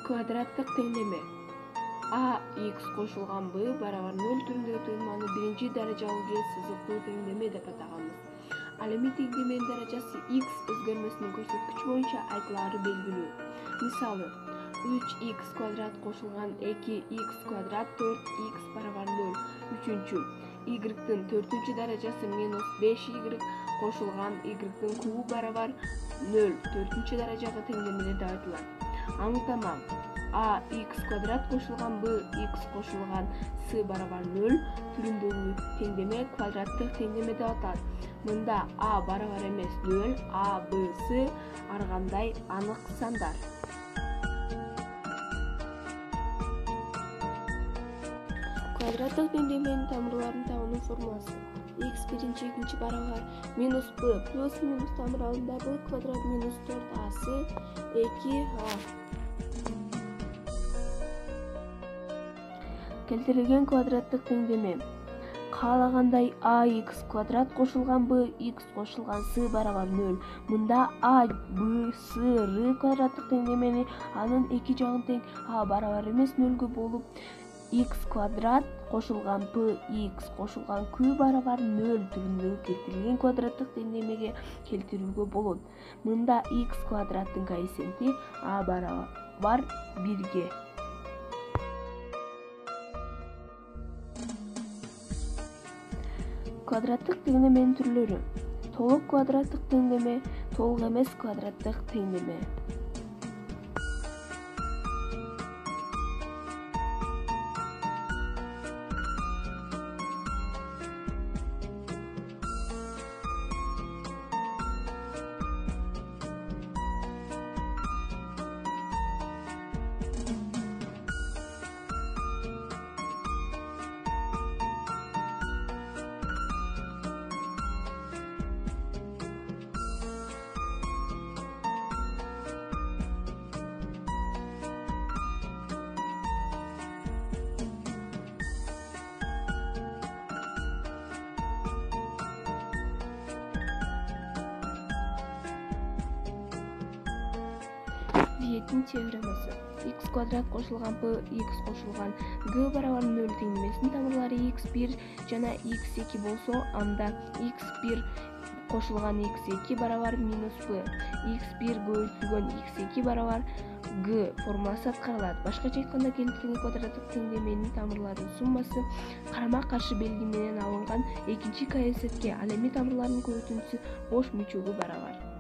Квадраттык теңдеме. А x кошулган b барабар 0 түрүндөгү тыгынманы биринчи даражалуу же сызыктуу теңдеме деп атаганбыз. Ал эми теңдеменин даражасы x өзгөрмөсүнүн көрсөткүчү боюнча айтылаары белгилүү. Мисалы, 3x квадрат кошулган 2x квадрат 4x барабар 0. Үчүнчү, y-тын 4-чү даражасы минус 5y кошулган y-тын кубу барабар 0. 4-чү даражага теңдемелер деп айтылат. Аныктама: a x квадрат кошулган b x кошулган с барабар 0 түрүндөгү теңдеме квадраттык теңдеме деп аталат. Мында a барабар эмес 0, a, b, s ар кандай анык сандар. Квадраттык теңдеменин тамырларын табуунун формуласы: x биринчи экинчи барабар минус b плюс минус тамыралында b квадрат минус 4ac 2a. Келтирилген квадраттык теңдеме: каалагандай ax квадрат кошулган b x кошулган с барабар 0. Мында a, b, s, r квадраттык теңдемени анын эки жагын тең a барабар эмес 0 болуп, x квадрат кошулган p x кошулган q барабар 0 түрүндөгү келтирилген квадраттык теңдемеге келтирүүгө болот. Мында x квадраттын коэффициенти a барабар 1. Квадраттык теңдеменин түрлөрү: толук квадраттык теңдеме, толук эмес квадраттык теңдеме. Виеттин теоремасы: x квадрат кошулган p x кошулган g барабар 0 теңдемесинин тамырлары x1 жана x2 болсо, анда x1 кошулган x2 барабар минус p, x1 көбөйтүлгөн x2 барабар g формуласы аткарылат. Башкача айтканда, келтирилген квадраттык теңдеменин тамырларынын суммасы карама-каршы белги менен алынган экинчи коэффициентке, ал эми тамырлардын көбөйтүүнүсү бош мүчөгө барабар.